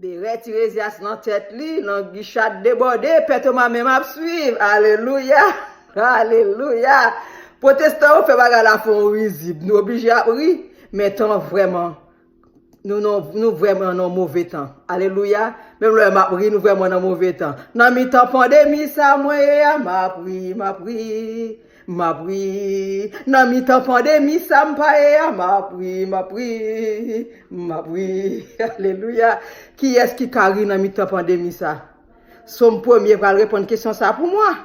Tiresias dans tête li, dans guichat débordé, pètement même à suivre. Alléluia. Alléluia. Protestant fait bagarre la fond risible. Nous obligés à rire, mais tant vraiment nous vraiment dans mauvais temps. Alléluia. Même le m'a pris nous vraiment dans mauvais temps. Dans mi temps pandémie ça moi m'a pris. Dans mi temps pandémie ça m'a pris. Alléluia. Qui est-ce qui carry dans mi temps pandémie ça? Son premier va répondre question ça pour moi.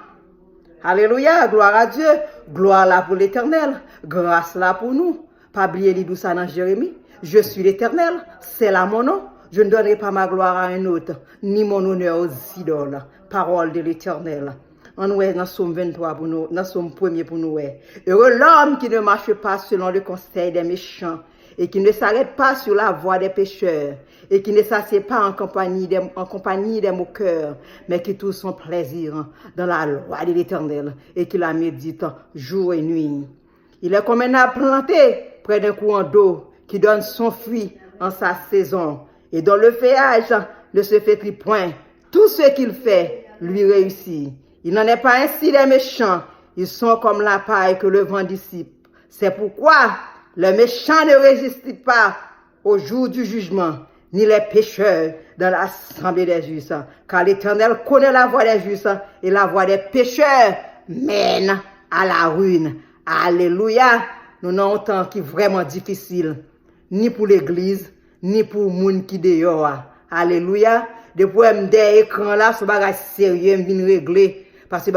Alléluia, gloire à Dieu, gloire là pour l'Éternel, grâce là pour nous. Pas oublier les douces dans Jérémie. Je suis l'Éternel, c'est là mon nom. Je ne donnerai pas ma gloire à un autre, ni mon honneur aux idoles. Parole de l'Éternel. On est dans Somme 23 pour nous, dans Somme 1er pour nous. Heureux l'homme qui ne marche pas selon le conseil des méchants et qui ne s'arrête pas sur la voie des pécheurs et qui ne s'assied pas en compagnie des moqueurs, mais qui trouve son plaisir dans la loi de l'Éternel et qui la médite jour et nuit. Il est comme un arbre planté près d'un courant d'eau qui donne son fruit en sa saison et dont le feuillage ne se flétrit point. Tout ce qu'il fait lui réussit. Il n'en est pas ainsi des méchants. Ils sont comme la paille que le vent dissipe. C'est pourquoi le méchant ne résiste pas au jour du jugement, ni les pécheurs dans l'assemblée des justes. Car l'Éternel connaît la voie des justes et la voie des pécheurs mène à la ruine. Alléluia. Nous avons un temps qui est vraiment difficile, ni pour l'église, ni pour le monde qui est dehors. Alléluia. Depuis des écrans là, ce bagage sérieux, vient régler. Parce que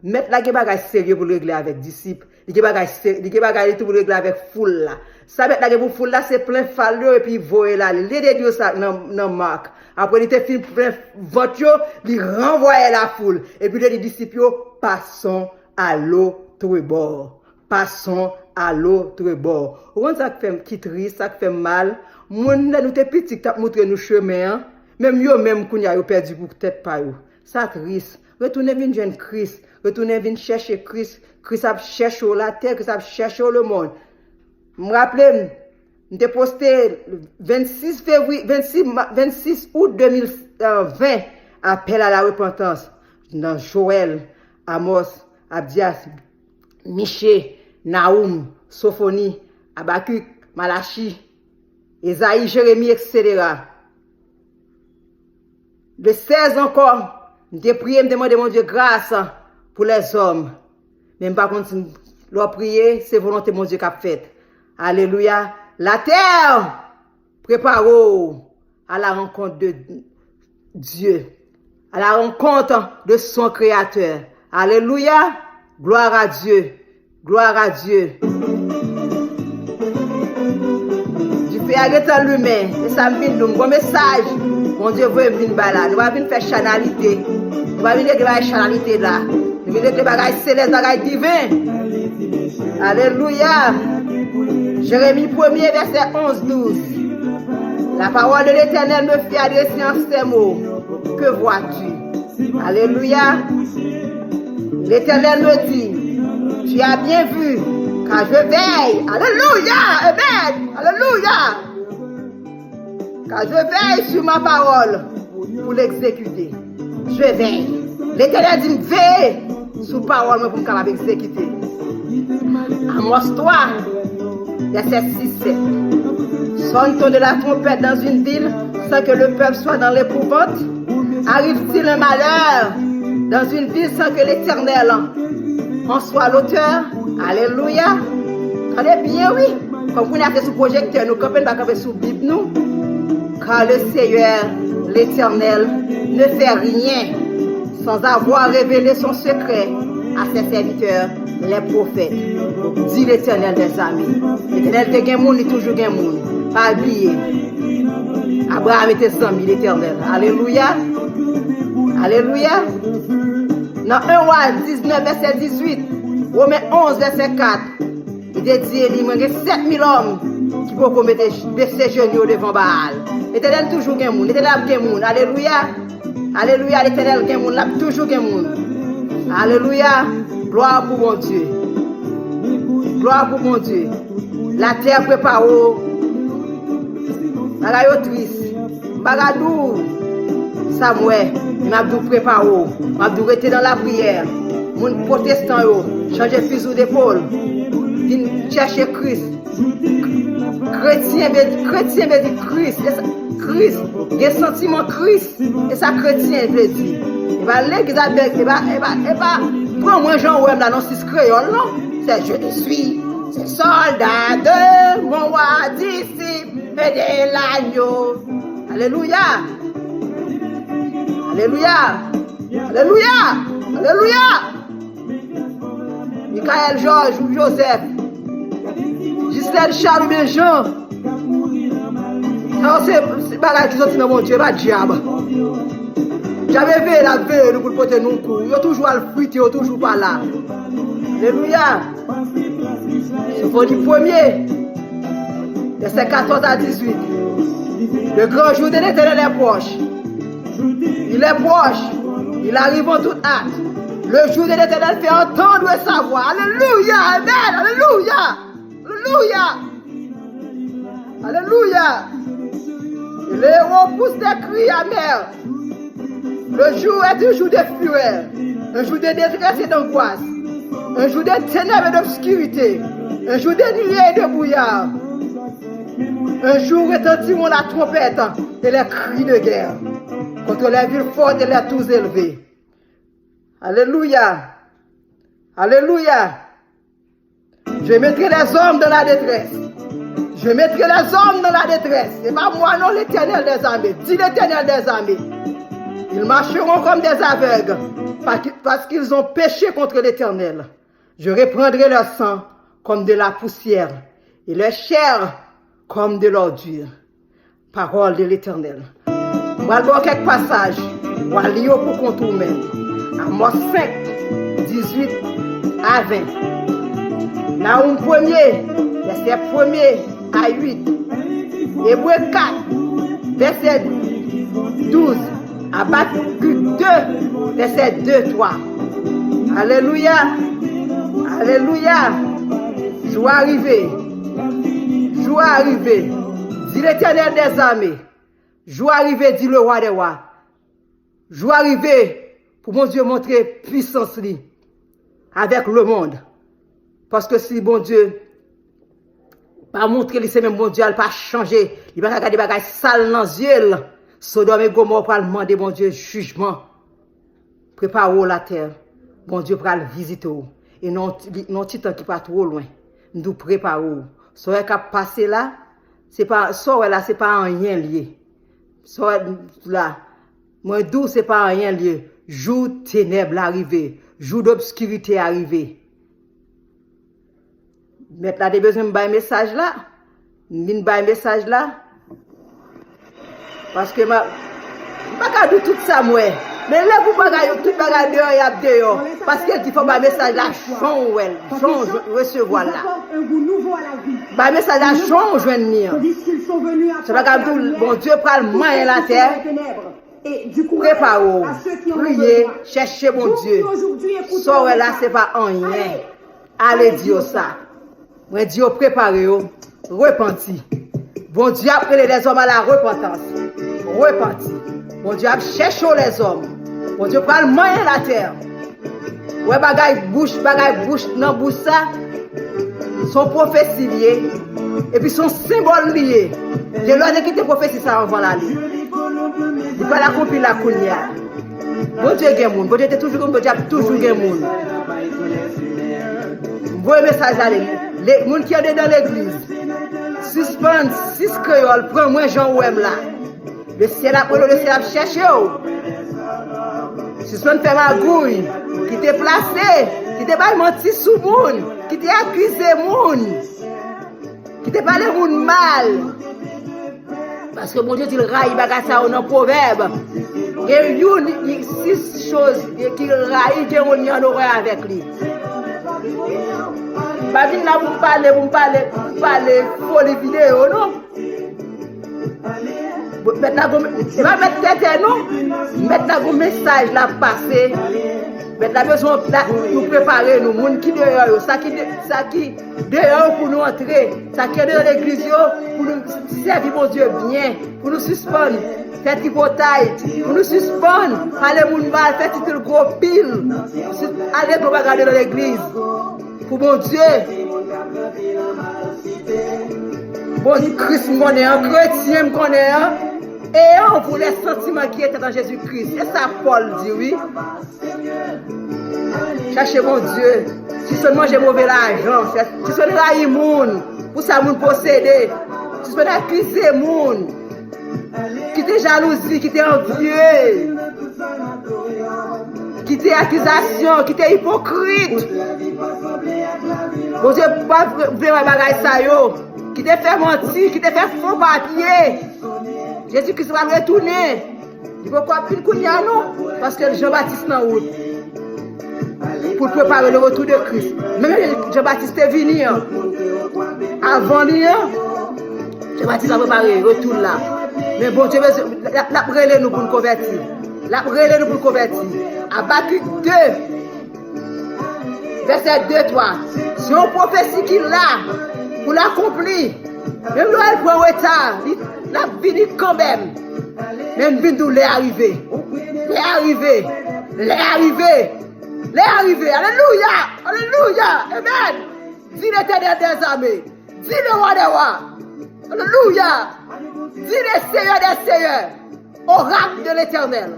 mettre là, il y a bagage sérieux pour régler avec disciples. Il y a bagage pour régler avec foule là. Ça mettre là, pour foule là, c'est plein falleux et puis voyer là. Les dieux ça dans Marc. Après, il était fait plein voiture, il renvoyait la foule. Et puis les disciples, passons à l'autre bord. Passons à l'autre bord. Vous voyez ça qui fait triste, ça fait mal. Moun nous te petit t'a montré nous chemin. Même yo même qu'on y a perdu pour tête pas yo. Ça triste. Retournez vinn jeune Christ, retournez vinn chercher Christ. Christ a cherché la terre, Christ a cherché le monde. Me rappelle, j'ai posté 26 août 2020 appel à la repentance dans Joël, Amos, Abdias, Michée, Naoum, Sophonie, Habakkuk, Malachi, Esaïe, Jérémie, etc. Le 16 encore, j'ai prié, me demander mon Dieu grâce pour les hommes. Même par contre, leur prier, c'est volonté mon Dieu qui a fait. Alléluia. La terre, prépare-vous à la rencontre de Dieu, à la rencontre de son Créateur. Alléluia. Gloire à Dieu. Gloire à Dieu. Je fais arrêter l'humain. Et ça me vient un message. Mon Dieu veut venir là. Nous allons venir faire chanalité. Nous allons venir faire chanalité là. Nous allons venir faire céleste, bagaille divin. Alléluia. Jérémie 1er, verset 11-12. La parole de l'Éternel me fait adresser en ces mots. Que vois-tu? Alléluia. L'Éternel me dit, tu as bien vu, car je veille. Alléluia. Amen. Alléluia. Car je veille sur ma parole pour l'exécuter. Je veille. L'Éternel dit, veille sur parole pour me exécuter. Amos 3, verset 6-7. Sonne-t-on de la trompette dans une ville sans que le peuple soit dans l'épouvante? Arrive-t-il un malheur dans une ville sans que l'Éternel en soit l'auteur? Alléluia. Attendez bien, oui. Comme vous avez fait sous projecteur, nous ne pas camper sous Bible, nous. Car le Seigneur, l'Éternel, ne fait rien sans avoir révélé son secret à ses serviteurs, les prophètes. Dit l'Éternel des amis. L'Éternel te gagne monde, il toujours gagne monde. Pas oublier. Abraham était sans l'Éternel. Alléluia. Alléluia. Dans 1 Roi 19, verset 18, Romains 11, verset 4, il dit, il y a 7000 hommes qui vont mettre ses genoux devant Baal. L'Éternel toujours gagne monde. L'Éternel gagne monde. Alléluia. Alléluia. L'Éternel gagne monde. Il toujours gagne monde. Alléluia. Gloire pour mon Dieu. Gloire pour mon Dieu. La terre prépare. Bagaille triste. Bagadou, Samuel, m'abdou préparo, m'abdou rester dans la prière. Mon protestant yo, changer fusil d'épaule. Vin chercher Christ. Chrétien veut dire Christ. Christ, il y a sentiment Christ. Et ça chrétien veut dire. Il va l'examen, il va prendre moi Jean Ouem là, non, c'est créole, non? C'est je suis, c'est soldat de mon roi disciple et de l'agneau. Alléluia. Alléluia. Alléluia. Alléluia. Michael Georges ou Joseph. Gisèle Charles ou Jean. Ça c'est bagage qui sont dans mon Dieu, pas diable. J'avais vu la veille, nous pour porter nos coups. Ils ont toujours à le fruiter, ils sont toujours pas là. Alléluia. C'est pour le premier. Verset 14 à 18. Le grand jour de l'Éternel est proche. Il est proche. Il arrive en toute hâte. Le jour de l'Éternel fait entendre sa voix. Alléluia. Amen. Alléluia. Alléluia. Alléluia. Les héros poussent des cris amers. Le jour est un jour de fureur. Un jour de détresse et d'angoisse. Un jour de ténèbres et d'obscurité. Un jour de nuées et de brouillard. Un jour retentiront la trompette et les cris de guerre contre les villes fortes et les tours élevées. Alléluia. Alléluia. Je mettrai les hommes dans la détresse. Je mettrai les hommes dans la détresse. C'est pas moi, non, l'Éternel des armées. Dis l'Éternel des armées. Ils marcheront comme des aveugles parce qu'ils ont péché contre l'Éternel. Je reprendrai leur sang comme de la poussière et leur chair comme de l'ordure. Parole de l'Éternel. Voilà voir quelques passages. Voilà lire pour contour même. Amos 5, 18 à 20. Naoum 1er, verset 1er à 8. Hébreu 4, verset 12. Habakkuk 2, verset 2, 3. Alléluia. Alléluia. Joie arrivée. Joie arrivée. Dit l'Éternel des armées. Joie arrivée, dit le roi des rois. Joie arrivée pour mon Dieu montrer puissance li avec le monde. Parce que si bon Dieu pas montrer c'est même bon Dieu, il pas changer, il va regarder bagages sales dans les yeux. Sodome et Gomorrhe pour demander bon Dieu jugement. Préparez la terre. Bon Dieu pour le visiter. Et non petit temps qui pas trop loin. Nous préparons. Ce qui a passé là, c'est pas c'est pas en rien lié. Ça là, moi d'où c'est pas en rien lié. Jour ténèbres arrivé, jour d'obscurité arrivé. Maintenant, des besoin de un message là. Une message là. Parce que ma pas dire tout ça moi. Mais là vous pas tout bagage dehors et ab dehors parce qu'elle dit faut un message là change recevoir là. Ba message là change venir. C'est pas comme bon Dieu prend main la terre. Préparez-vous, priez, cherchez mon Dieu. Ça là c'est pas en rien. Allez dire ça. Moi Dieu préparez-vous, repenti. Bon Dieu a appelé les hommes à la repentance. Repenti. Bon Dieu a cherché les hommes. Bon Dieu prend le moyen la terre. Ouais, bagay bouche dans bouche ça. Son prophétie lié. Et puis son symbole lié. Je l'ai dit que prophétie ça avant la ligne. Il va l'accomplir la kounia. Bon Dieu est moun. Bon Dieu est toujours comme bon Dieu toujours est moun. Voyez message à les moun qui est dans l'église. Suspend 6 créoles, prends moi Jean Ouem là. Le ciel a cherché. Suspend fait magouille, qui t'est placé, qui t'est pas menti sous moun, qui t'est accusé moun, qui t'est parlé moun mal. Parce que bon Dieu dit le raille baga ça dans proverbe. Il y a 6 choses qui raille qui on y en aurait avec lui. Pas venir là pour parler pour les vidéos, non? Maintenant, va mettre tête, non? Maintenant, un message là passé Mais la besoin nous préparer, nous, gens qui dehors, ça qui dehors pour nous entrer, ça qui est dans l'église pour nous servir mon Dieu bien, pour nous suspendre, faire tripotaille, pour nous suspendre, aller moun mal, faire titre gros pile, aller pour regarder dans l'église, pour mon Dieu. Bon Christ me connaît, un chrétien me connaît, et on pour les sentiments qui étaient dans Jésus-Christ. Et ça, Paul dit oui. Cherchez mon Dieu. Si seulement j'ai mauvais l'argent, si seulement j'ai moun, pour ça moun posséder, si seulement accuser moun, qui te jalousie, qui te envieux, qui te accusation, qui te hypocrite. Bon Dieu, pas vraiment bagaille ça yo, qui te fait mentir, qui te fait faux papier. Jésus-Christ va retourner. Il faut quoi plus de nous? Parce que Jean-Baptiste est en route. Pour préparer le retour de Christ. Même Jean-Baptiste est venu. Avant lui, Jean-Baptiste a préparé le retour là. Mais bon Dieu, la brûlé nous pour nous convertir. La brûlé nous pour nous convertir. Habakkuk 2, verset 2, 3. Si on prophétie qu'il a, pour l'accomplir, même là, elle prend retard. La vie quand même. Même Bindou l'est arrivé. L'est arrivé. L'est arrivé. L'est arrivé. Alléluia. Alléluia. Amen. Dis l'Éternel des armées. Dis le roi des rois. Alléluia. Dis le Seigneur des seigneurs. Oracle de l'Éternel.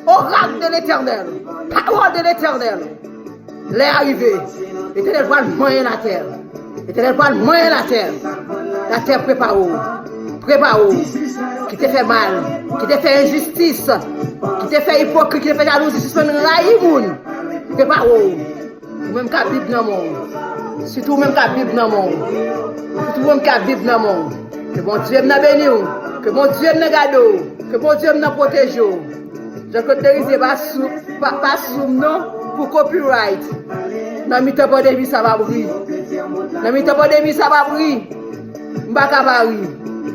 Oracle de l'Éternel. Parole de l'Éternel. L'est arrivé. L'Éternel voit le moyen la terre. L'Éternel voit le moyen la terre. La terre prépare-vous. Prépare-vous, qui te fait mal, qui te fait injustice, qui te fait hypocrite, qui te fait jalousie, si tu veux raïmoun. Prépare-vous, même qu'à Bible dans le monde. Surtout même qu'à Bible dans le monde. Surtout même qu'à Bible dans le monde. Que mon Dieu m'a béni, que mon Dieu m'a gardé, que mon Dieu m'a protégé. Je ne t'autorise pas sous non pour copyright. Dans mes temps de vie, ça va briller. Dans mes temps de vie, ça va briller.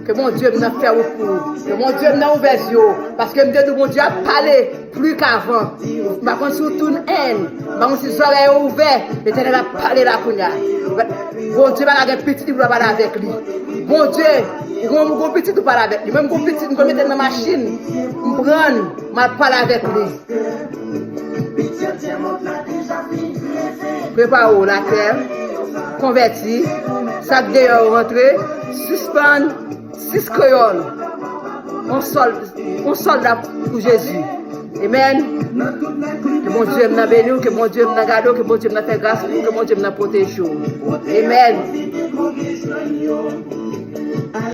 Que mon Dieu m'a fait recours, que mon Dieu m'a ouvert les yeux, parce que mon Dieu a parlé plus qu'avant. Par contre, surtout une haine, par contre, si les oreilles ouvertes, l'Éternel a parlé là pour nous. Bon Dieu va avoir un petit qui va parler avec lui. Bon Dieu, mon petit qui parle avec lui. Même mon petit qui mettre dans la machine, je prends, je parle avec lui. Préparez la terre, converti, sac dehors rentré, suspendre. 6 créoles, on soldat pour Jésus. Amen. Que mon Dieu m'a béni, que mon Dieu m'a gardé, que mon Dieu m'a fait grâce, que mon Dieu m'a protégé. Amen.